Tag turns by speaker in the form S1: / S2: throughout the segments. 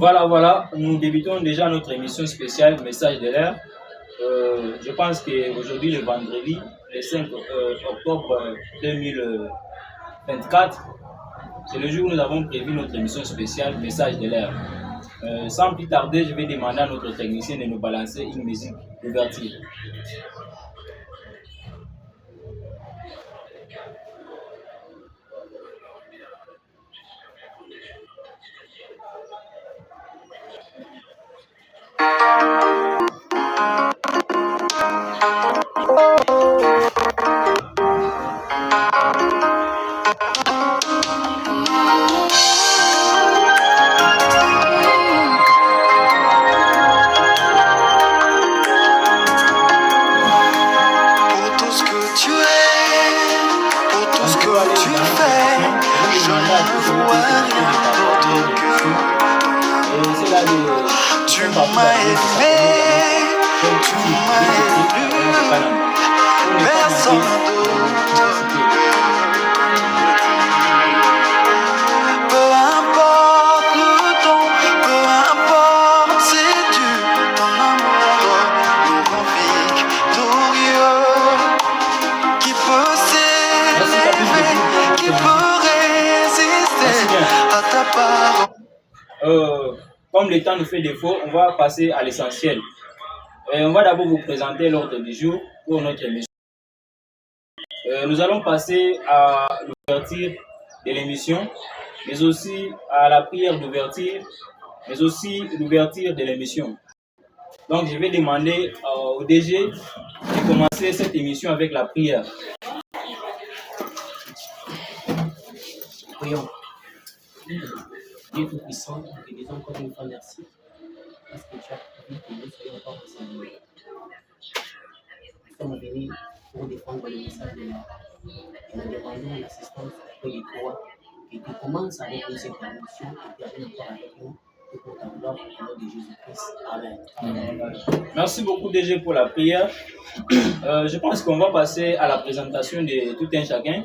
S1: Voilà, nous débutons déjà notre émission spéciale Message de l'air. Je pense qu'aujourd'hui, le vendredi, le 5 octobre 2024, c'est le jour où nous avons prévu notre émission spéciale Message de l'air. Sans plus tarder, je vais demander à notre technicien de nous balancer une musique d'ouverture. Comme le temps nous fait défaut, on va passer à l'essentiel. On va d'abord vous présenter l'ordre du jour pour notre émission. Nous allons passer à l'ouverture de l'émission, mais aussi à la prière d'ouverture, mais aussi l'ouverture de l'émission. Donc, je vais demander au DG de commencer cette émission avec la prière.
S2: Prions. Dieu Tout-Puissant, nous te disons encore une fois merci parce que tu as permis que nous soyons encore ensemble. Nous sommes venus pour défendre le message de l'heure. Et nous demandons l'assistance auprès de toi que tu commences avec nous cette émission et termine encore avec nous et pour ta gloire au nom de Jésus-Christ. Amen.
S1: Merci beaucoup DG pour la prière. Je pense qu'on va passer à la présentation de tout un chacun.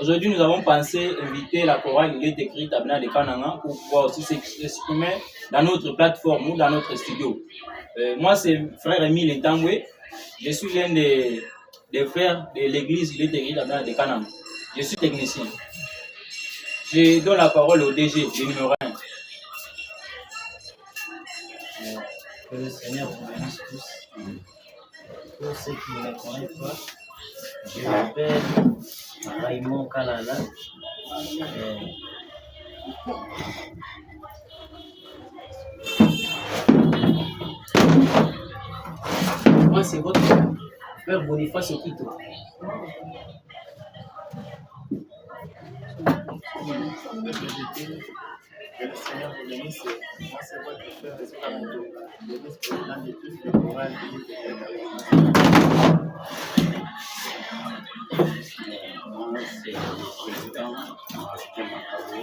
S1: Aujourd'hui, nous avons pensé inviter la chorale Il est écrit Tabna de Kananga pour pouvoir aussi s'exprimer dans notre plateforme ou dans notre studio. Moi, c'est frère Emile Ntangwe. Je suis l'un des frères de l'église Il est écrit Tabna de Kananga. Je suis technicien. Je donne la parole au DG, le numéro 1.
S3: Que le Seigneur vous bénisse tous. Pour ceux qui ne me connaissent pas, je m'appelle Raymond Kalala.
S2: Moi, c'est votre frère Boniface Okito.
S4: Que le Seigneur vous bénisse. Moi, c'est votre frère Esperanto, le vice-président de tous les chorales
S3: Moi, c'est le président Martin Macabou,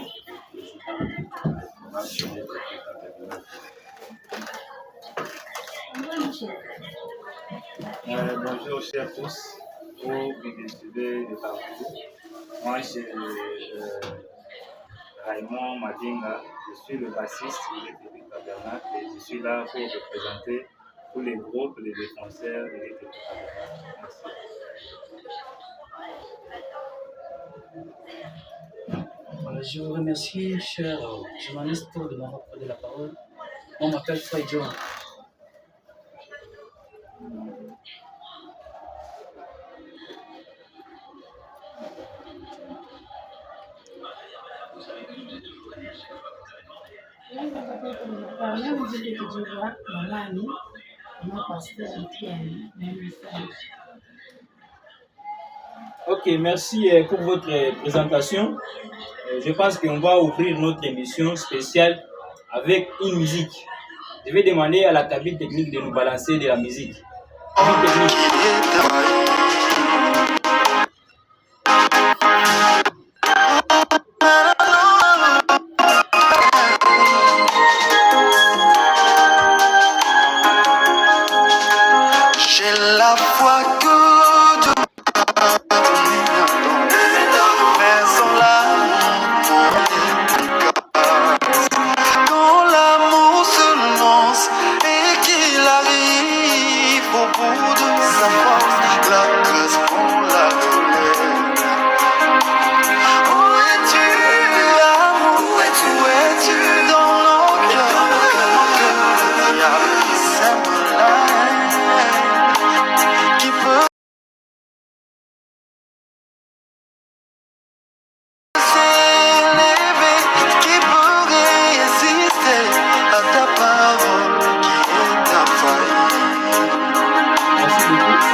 S3: président de la Fondation des
S4: Bonjour, chers tous. Vous décidez de partout. Moi, c'est Raymond Madinga. Je suis le bassiste du Tabernacle et je suis là pour représenter tous les groupes, les défenseurs de l'équipe Tabernacle.
S3: Merci. Je vous remercie, cher journaliste, de m'avoir accordé la parole. On m'appelle Fred John.
S1: Ok, merci pour votre présentation. Je pense qu'on va ouvrir notre émission spéciale avec une musique. Je vais demander à la cabine technique de nous balancer de la musique. Cabine technique.
S5: J'ai la foi que mais sans l'amour, quand l'amour sa force, la grâce pour la douleur. Où es-tu, amour? Où es-tu dans nos cœurs? Mon cœur, il y a qui s'aime là, qui peut s'élever, qui peut résister à ta parole qui est infaillible.
S1: Merci beaucoup.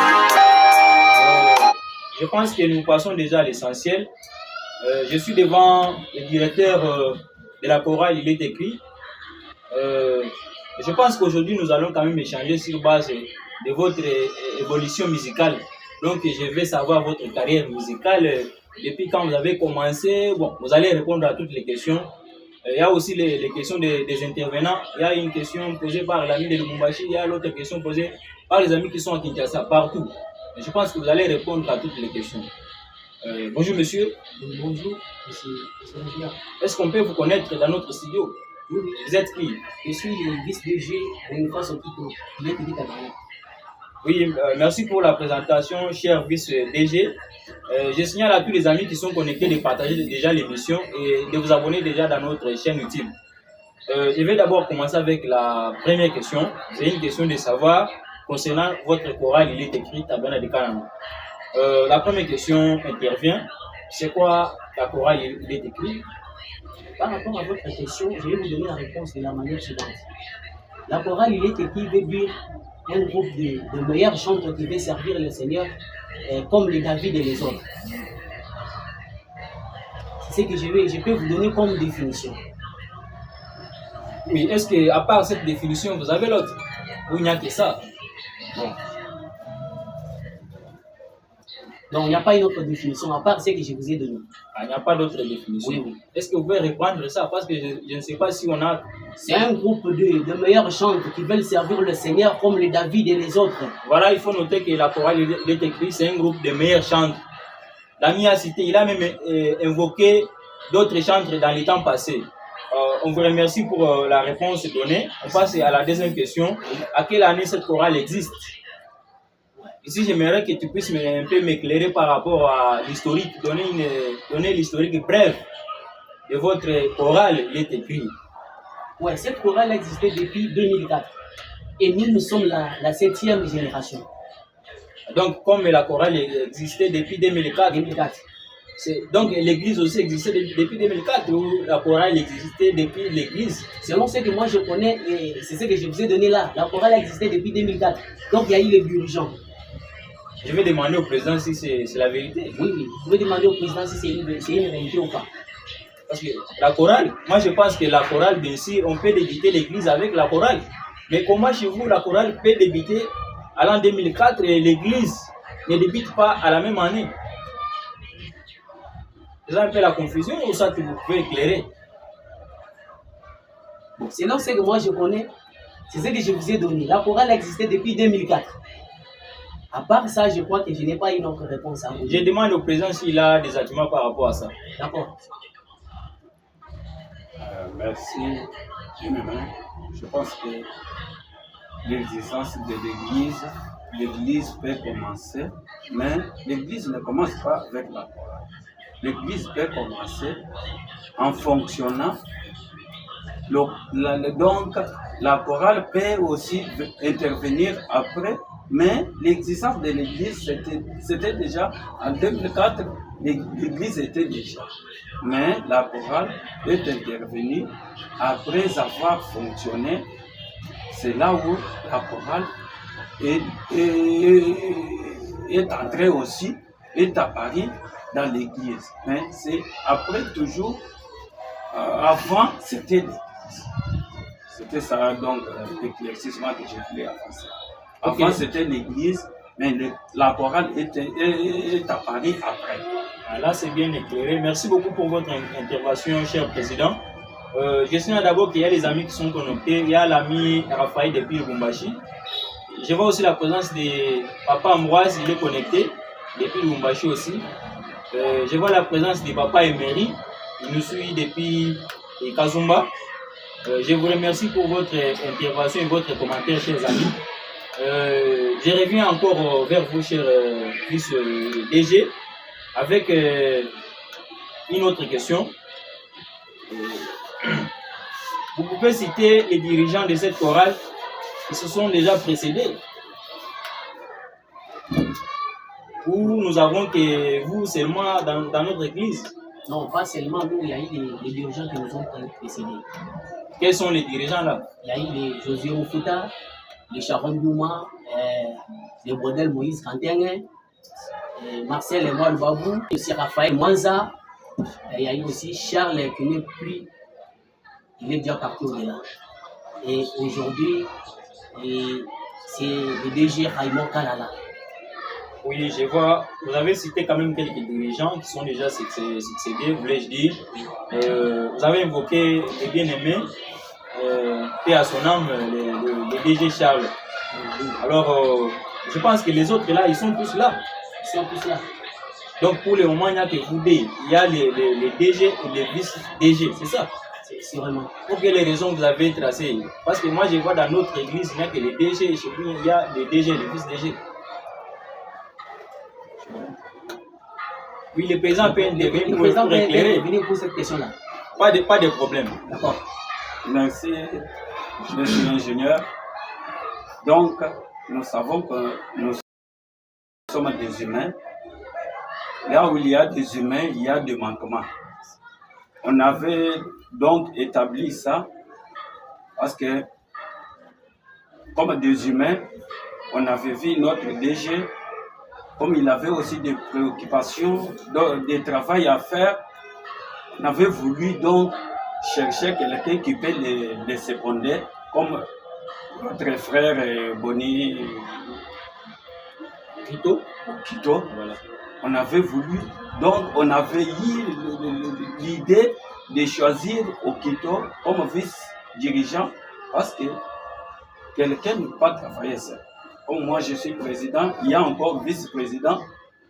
S1: Je pense que nous passons déjà à l'essentiel. Je suis devant le directeur de la chorale, il est écrit. Je pense qu'aujourd'hui, nous allons quand même échanger sur base de votre évolution musicale. Donc, je vais savoir votre carrière musicale, depuis quand vous avez commencé. Bon, vous allez répondre à toutes les questions. Il y a aussi les questions des intervenants. Il y a une question posée par l'ami de Lubumbashi, il y a l'autre question posée par les amis qui sont à Kinshasa, partout. Je pense que vous allez répondre à toutes les questions. Bonjour monsieur.
S2: Bonjour, monsieur Nigeria.
S1: Est-ce qu'on peut vous connaître dans notre studio?
S2: Oui, oui.
S1: Vous êtes qui?
S2: Je suis le vice-DG de l'Uniface Okito, qui est édité à Gagnon.
S1: Oui, merci pour la présentation, cher vice-DG. Je signale à tous les amis qui sont connectés de partager déjà l'émission et de vous abonner déjà dans notre chaîne YouTube. Je vais d'abord commencer avec la première question. C'est une question de savoir concernant votre chorale, il est écrit Tabana de Kananga. La première question intervient. C'est quoi la chorale, il est écrit?
S2: Par rapport à votre question, je vais vous donner la réponse de la manière suivante. La chorale, il est écrit, veut dire un groupe de meilleurs chanteurs qui veut servir le Seigneur comme les David et les autres. C'est ce que je peux vous donner comme définition.
S1: Oui, est-ce qu'à part cette définition, vous avez l'autre? Ou il n'y a que ça?
S2: Bon. Donc, il n'y a pas une autre définition à part ce que je vous ai donné.
S1: Ah, il n'y a pas d'autre définition.
S2: Oui, oui.
S1: Est-ce que vous pouvez reprendre ça? Parce que je ne sais pas si on a...
S2: C'est un groupe de meilleurs chanteurs qui veulent servir le Seigneur comme les David et les autres.
S1: Voilà, il faut noter que la chorale, il est écrit, c'est un groupe de meilleurs chanteurs. L'ami a cité, il a même invoqué d'autres chanteurs dans les temps passés. On vous remercie pour la réponse donnée. On passe à la deuxième question. À quelle année cette chorale existe? Ici, j'aimerais que tu puisses un peu m'éclairer par rapport à l'historique, donner l'historique bref de votre chorale, il est écrit.
S2: Ouais, cette chorale existait depuis 2004. Et nous sommes la 7e génération.
S1: Donc, comme la chorale existait depuis 2004,
S2: 2004.
S1: donc l'église aussi existait depuis 2004 ou la chorale existait depuis l'église?
S2: Selon ce que moi je connais, et c'est ce que je vous ai donné là, la chorale existait depuis 2004. Donc il y a eu les dirigeants.
S1: Je vais demander au président si c'est la vérité.
S2: Oui, oui. Vous pouvez demander au président si c'est une vérité ou pas.
S1: Parce que la chorale, moi je pense que la chorale, bien sûr, on peut débuter l'église avec la chorale. Mais comment chez vous, la chorale peut débuter à l'an 2004 et l'église ne débute pas à la même année? C'est un peu la confusion ou ça que vous pouvez éclairer?
S2: Bon, selon ce que moi je connais, c'est ce que je vous ai donné. La chorale existait depuis 2004. À part ça, je crois que je n'ai pas une autre réponse à vous.
S1: Je demande au président s'il a des arguments par rapport à ça.
S2: D'accord.
S6: Merci. Je pense que l'existence de l'église peut commencer, mais l'église ne commence pas avec la chorale. L'église peut commencer en fonctionnant. Donc, la chorale peut aussi intervenir après, mais l'existence de l'église, c'était déjà en 2004, l'église était déjà. Mais la chorale est intervenue après avoir fonctionné. C'est là où la chorale est entrée aussi, est apparue dans l'église. Mais c'est après toujours, avant c'était l'église. C'était ça donc l'éclaircissement que je voulais avancer. Avant okay. C'était l'église, mais la chorale est apparue après.
S1: Là c'est bien éclairé. Merci beaucoup pour votre intervention, cher président. Je signale d'abord qu'il y a les amis qui sont connectés. Il y a l'ami Raphaël depuis Lubumbashi. Je vois aussi la présence de Papa Ambroise, il est connecté depuis Lubumbashi aussi. Je vois la présence de Papa Emery, il nous suit depuis Kazumba. Je vous remercie pour votre intervention et votre commentaire, chers amis. Je reviens encore vers vous, cher vice-DG, avec une autre question. Vous pouvez citer les dirigeants de cette chorale qui se sont déjà précédés, ou nous avons que vous seulement dans notre église?
S2: Non, pas seulement nous, il y a eu les dirigeants qui nous ont précédés.
S1: Quels sont les dirigeants là?
S2: Il y a eu les Josué Moufuta, les Sharon Bouma, les Brodel Moïse Kantengue, Marcel Emmanuel Babou, aussi Raphaël Mwanza. Il y a eu aussi Charles qui n'est plus, il est déjà parti au-delà. Et aujourd'hui, c'est le DG Raymond Kalala.
S1: Oui, je vois. Vous avez cité quand même quelques dirigeants qui sont déjà succédés, voulais-je dire. Vous avez évoqué les bien-aimés, et à son âme, le DG Charles. Alors, je pense que les autres là, ils sont tous là.
S2: Ils sont tous là.
S1: Donc, pour le moment, il n'y a que vous deux. Il y a les DG et les vice-DG, c'est ça?
S2: C'est vraiment.
S1: Pour quelles raisons vous avez tracé? Parce que moi, je vois dans notre église, il n'y a que les DG, et chez vous, il y a les DG et les vice-DG. Oui, le président peut intervenir pour éclairer.
S2: Venez pour cette question-là.
S1: Pas de problème.
S2: D'accord.
S6: Merci, monsieur l'ingénieur. Donc, nous savons que nous sommes des humains. Là où il y a des humains, il y a des manquements. On avait donc établi ça parce que, comme des humains, on avait vu notre DG, comme il avait aussi des préoccupations, des travail à faire, on avait voulu donc chercher quelqu'un qui peut les seconder, comme notre frère Boni Kito. Voilà. On avait voulu, donc on avait eu l'idée de choisir Okito comme vice-dirigeant parce que quelqu'un ne peut pas travailler seul. Comme moi je suis président, il y a encore vice-président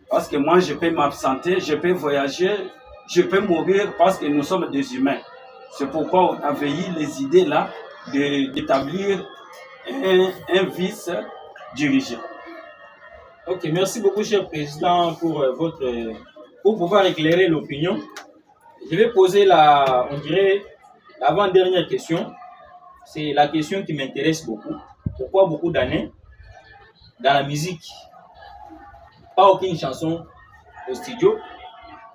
S6: parce que moi je peux m'absenter, je peux voyager, je peux mourir parce que nous sommes des humains. C'est pourquoi on avait eu les idées là d'établir un vice-dirigeant.
S1: Ok, merci beaucoup, cher président, pour pouvoir éclairer l'opinion. Je vais poser l'avant-dernière question. C'est la question qui m'intéresse beaucoup. Pourquoi beaucoup d'années dans la musique, pas aucune chanson au studio?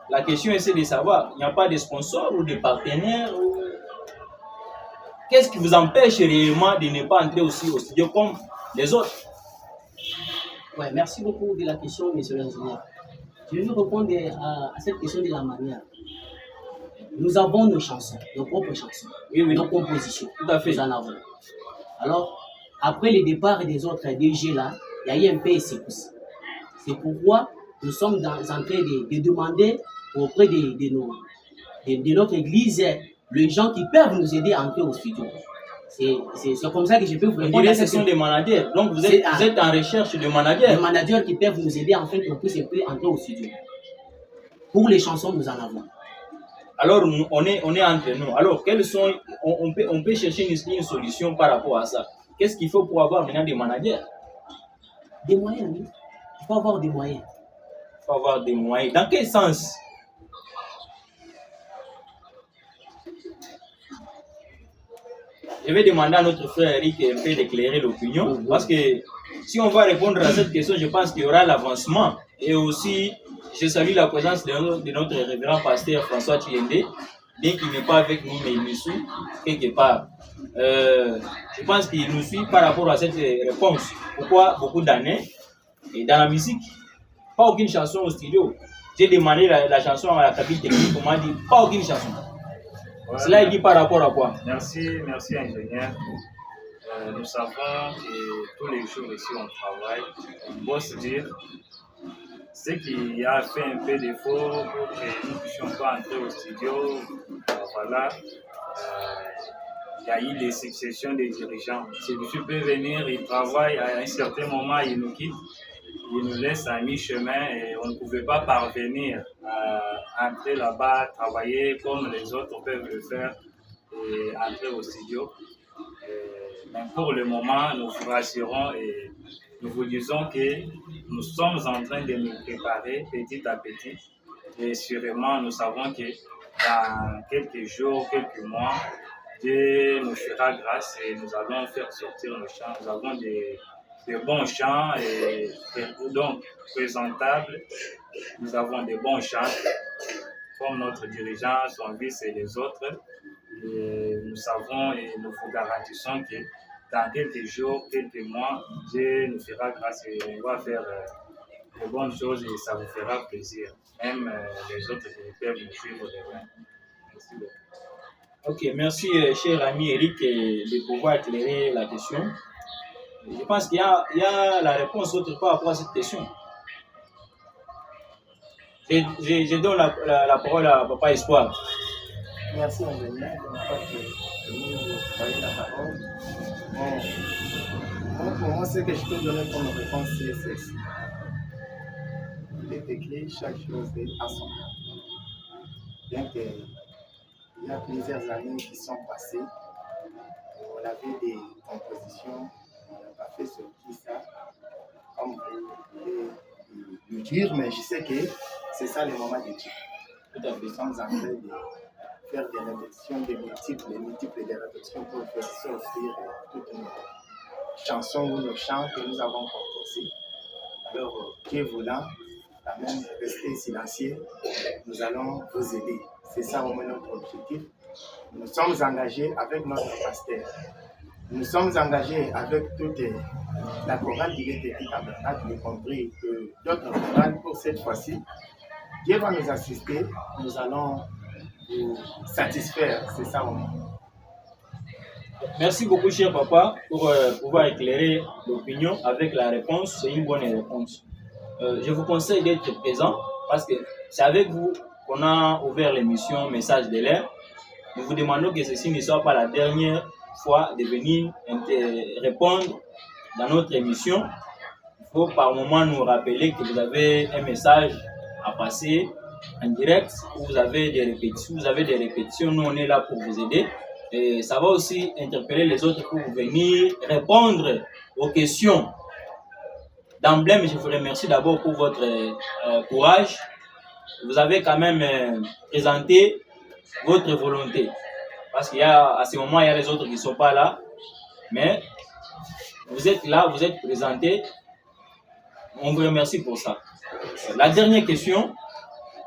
S1: La question est de savoir, il n'y a pas de sponsors ou de partenaires Qu'est-ce qui vous empêche réellement de ne pas entrer aussi au studio comme les autres?
S2: Ouais, merci beaucoup de la question, monsieur l'ingénieur. Je vais répondre à cette question de la manière. Nous avons nos chansons, nos propres chansons, nos compositions.
S1: Tout à fait.
S2: Nous en avons. Alors, après le départ des autres DG là, il y a eu un peu de secousse. C'est pourquoi nous sommes en train de demander auprès de notre église les gens qui peuvent nous aider à entrer au studio. C'est comme ça que je peux vous répondre.
S1: Ce sont des managers. Donc vous êtes en recherche de managers.
S2: Des managers qui peuvent nous aider afin qu'on puisse entrer au studio. Pour les chansons, nous en avons.
S1: Alors on est entre nous. Alors on peut chercher une solution par rapport à ça. Qu'est-ce qu'il faut pour avoir maintenant des managers?
S2: Des moyens, oui. Il faut avoir des moyens.
S1: Il faut avoir des moyens. Dans quel sens? Je vais demander à notre frère Eric un peu d'éclairer l'opinion, parce que si on va répondre à cette question, je pense qu'il y aura l'avancement. Et aussi, je salue la présence de notre révérend pasteur François Chiende, bien qu'il n'est pas avec nous, mais il nous suit quelque part. Je pense qu'il nous suit par rapport à cette réponse. Pourquoi beaucoup d'années et dans la musique, pas aucune chanson au studio. J'ai demandé la chanson à la cabine technique, on m'a dit pas aucune chanson. Voilà. Cela est dit par rapport à quoi?
S4: Merci ingénieur. Nous savons que tous les jours ici on travaille, on bosse dire. Ce qui a fait un peu défaut pour que nous ne puissions pas entrer au studio, voilà. Il y a eu les successions des dirigeants. Celui-ci peut venir, il travaille, à un certain moment il nous quitte. Il nous laisse à mi-chemin et on ne pouvait pas parvenir à entrer là-bas, travailler comme les autres peuvent le faire et entrer au studio. Mais pour le moment, nous vous rassurons et nous vous disons que nous sommes en train de nous préparer petit à petit. Et sûrement, nous savons que dans quelques jours, quelques mois, Dieu nous fera grâce et nous allons faire sortir nos chants. Nous avons des bons chants et donc présentables. Nous avons des bons chants comme notre dirigeant, son vice et les autres. Et nous savons et nous vous garantissons que dans quelques jours, quelques mois, Dieu nous fera grâce et on va faire de bonnes choses et ça vous fera plaisir. Même les autres qui peuvent nous suivre demain. Merci beaucoup.
S1: Ok, merci cher ami Eric de pouvoir éclairer la question. Je pense qu'il y a la réponse autre part rapport à cette question. Je donne la parole à Papa Espoir.
S7: Merci, ingénieur. Je ne pas que vous voyez la parole. Bon, pour moi, ce que je peux donner comme réponse, c'est ceci. Il est écrit, chaque chose est à son temps. Bien qu'il y a plusieurs années qui sont passées, on avait des compositions, on n'a pas fait sortir ça, comme vous pouvez le dire, mais je sais que c'est ça le moment de dire. Tout à fait, nous sommes en train de faire des répétitions, des multiples des répétitions pour faire sortir toutes nos chansons ou nos chants que nous avons composés. Alors, Dieu voulant, quand même rester silencieux, nous allons vous aider. C'est ça au moins notre objectif. Nous sommes engagés avec notre pasteur. Nous sommes engagés avec toute la chorale qui est écrite à Bernard, y compris d'autres chorales pour cette fois-ci. Dieu va nous assister, nous allons vous satisfaire, c'est ça au moins.
S1: Merci beaucoup, cher papa, pour pouvoir éclairer l'opinion avec la réponse. C'est une bonne réponse. Je vous conseille d'être présent parce que c'est avec vous qu'on a ouvert l'émission Message de l'air. Nous vous demandons que ceci ne soit pas la dernière fois de venir répondre dans notre émission. Il faut par moment nous rappeler que vous avez un message à passer en direct, où vous avez des répétitions, nous on est là pour vous aider. Et ça va aussi interpeller les autres pour venir répondre aux questions. D'emblée, je vous remercie d'abord pour votre courage. Vous avez quand même présenté votre volonté. Parce qu'à ce moment, il y a les autres qui ne sont pas là. Mais vous êtes là, vous êtes présenté. On vous remercie pour ça. La dernière question,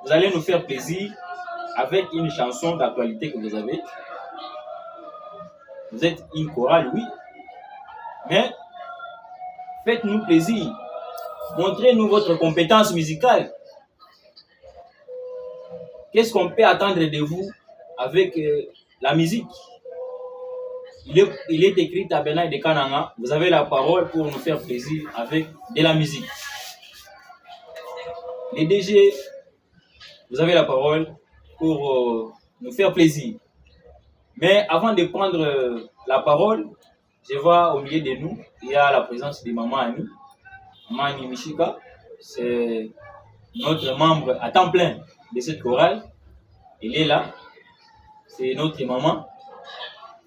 S1: vous allez nous faire plaisir avec une chanson d'actualité que vous avez. Vous êtes une chorale, oui. Mais faites-nous plaisir. Montrez-nous votre compétence musicale. Qu'est-ce qu'on peut attendre de vous avec la musique? Il est écrit Tabernacle de Kananga. Vous avez la parole pour nous faire plaisir avec de la musique. Les DG, vous avez la parole pour nous faire plaisir. Mais avant de prendre la parole, je vois au milieu de nous, il y a la présence de Maman Annie. Maman Annie Michika, c'est notre membre à temps plein de cette chorale. Elle est là. C'est notre maman.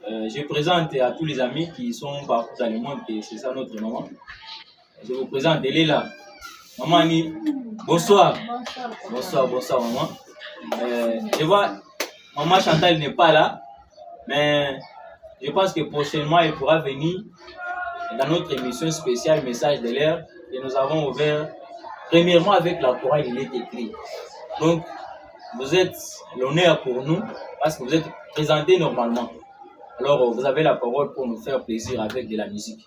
S1: Je présente à tous les amis qui sont partout dans le monde que c'est ça notre maman. Je vous présente, elle est là. Maman Annie, bonsoir. Bonsoir, maman. Je vois, maman Chantal n'est pas là, mais je pense que prochainement, elle pourra venir dans notre émission spéciale Message de l'air que nous avons ouvert premièrement avec la chorale Il est écrit. Donc, vous êtes l'honneur pour nous parce que vous êtes présentés normalement. Alors, vous avez la parole pour nous faire plaisir avec de la musique.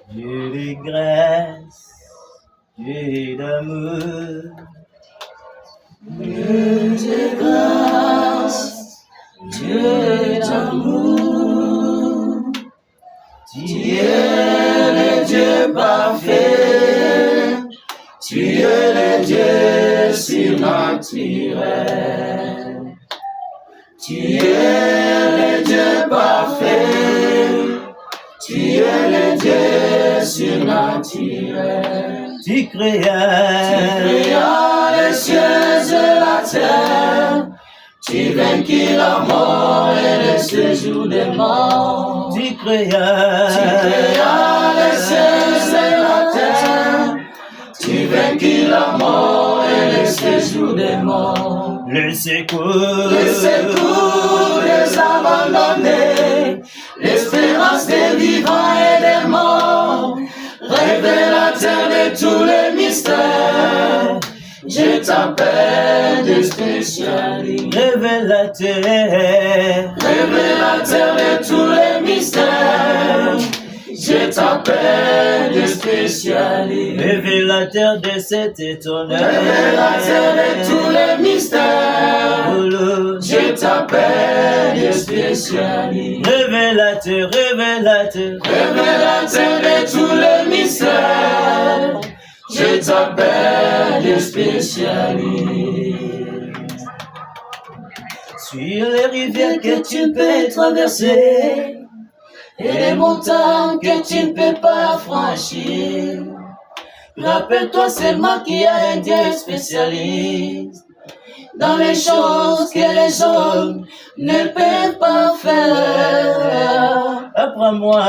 S3: Dieu de grâce, Dieu d'amour,
S8: Dieu de grâce, Dieu d'amour, tu es le Dieu parfait, tu es le Dieu surnaturel, tu es le Dieu parfait, tu es le Dieu surnaturel.
S3: tu créas
S8: Les cieux et la terre, tu vainquis la mort et le séjour des morts.
S3: tu créas
S8: Les cieux et la terre, tu vainquis la mort et le séjour des morts.
S3: le secours
S8: des abandonnés, l'espérance des vivants et des morts, révélateur de tous les mystères. Je t'appelle de spécialiste, révélateur de tous les mystères. Je t'appelle de spécialiste,
S3: révélateur de cet étonnant,
S8: révélateur de tous les mystères. Je t'appelle de spécialiste,
S3: révélateur
S8: révélateur de tous les mystères. Je t'appelle de spécialiste.
S3: sur les rivières que tu peux traverser
S8: Et les montagnes que tu ne peux pas franchir. Rappelle-toi seulement qu'il y a un Dieu spécialiste dans les choses que les hommes ne peuvent pas faire. Apprends-moi,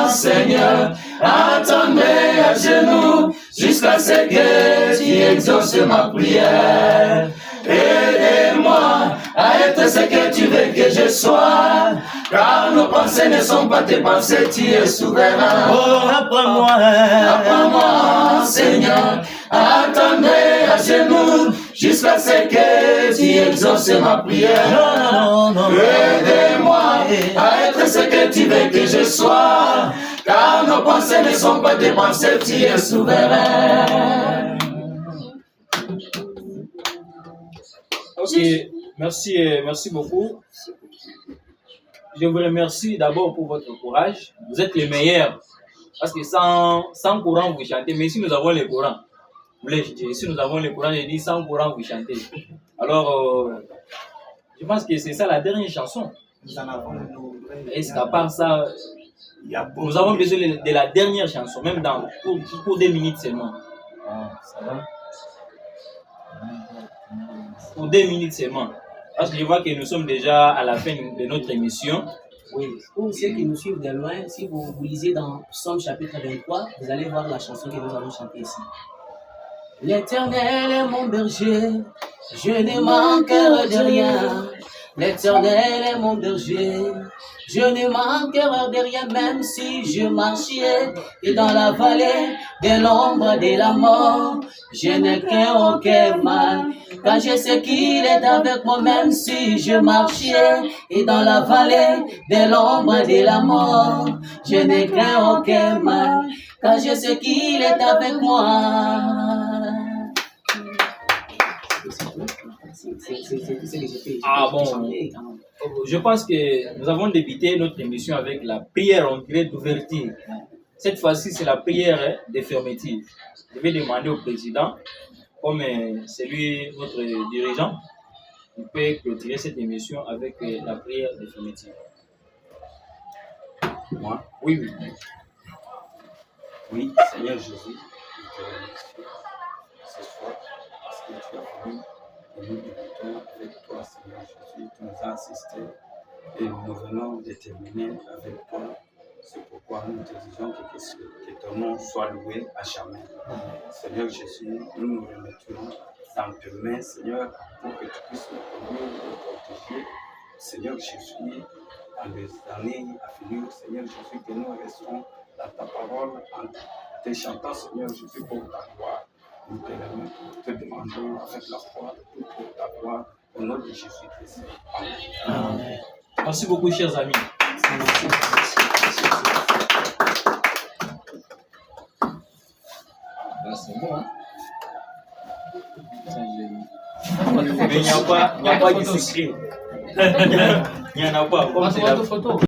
S8: Seigneur, à tomber à genoux jusqu'à ce que tu exauces ma prière. Aide-moi à être ce que tu veux que je sois, car nos pensées ne sont pas tes pensées, tu es souverain.
S3: Oh,
S8: apprends-moi, Seigneur, à tomber à genoux jusqu'à ce que tu exauces ma prière.
S3: non.
S8: Aide-moi à être ce que tu veux que je sois, car nos pensées ne sont pas tes pensées, tu es souverain.
S1: Ok, merci beaucoup. Je vous remercie d'abord pour votre courage. Vous êtes les meilleurs. Parce que sans courant, vous chantez. Mais si nous avons les courants, si nous avons les courants, je dis sans courant, vous chantez. Alors, je pense que c'est ça la dernière chanson.
S7: Nous en avons nos
S1: Est-ce qu'à part ça, nous avons besoin de la dernière chanson, même pour 2 minutes seulement.
S3: Ça va?
S1: Pour 2 minutes seulement. Parce que je vois que nous sommes déjà à la fin de notre émission.
S2: Oui, pour ceux qui nous suivent de loin, si vous lisez dans Psaume chapitre 23, vous allez voir la chanson que nous allons chanter ici. L'Éternel est mon berger, je ne manquerai de rien. L'Éternel est mon berger, je ne manquerai de rien, même si je marchais et dans la vallée de l'ombre de la mort. Je ne crains aucun mal, car je sais qu'il est avec moi, même si je marchais et dans la vallée de l'ombre de la mort. Je ne crains aucun mal, car je sais qu'il est avec moi.
S1: Ah bon, je pense que nous avons débuté notre émission avec la prière, on dirait, d'ouverture. Cette fois-ci, c'est la prière de fermeture. Je vais demander au président, comme c'est lui notre dirigeant, il peut clôturer cette émission avec la prière de fermeture.
S6: Moi?
S1: Oui.
S6: Oui, Seigneur Jésus, je te remercie ce soir parce que tu as voulu et nous débutons avec toi, Seigneur Jésus. Tu nous as assistés et nous venons de terminer avec toi. C'est pourquoi nous te disons que ton nom soit loué à jamais. Seigneur Jésus, nous nous remettons dans tes mains, Seigneur, pour que tu puisses nous conduire, nous protéger. Seigneur Jésus, dans les années à venir, Seigneur Jésus, que nous restons dans ta parole en te chantant, Seigneur Jésus, pour ta gloire. Nous te demandons avec la foi pour ta gloire, au nom de Jésus-Christ.
S1: Amen. Merci beaucoup, chers amis.
S2: c'est bon. Hein?
S1: Mais il n'y a pas de secret. Il n'y en a pas. Comme c'est la
S2: Photo.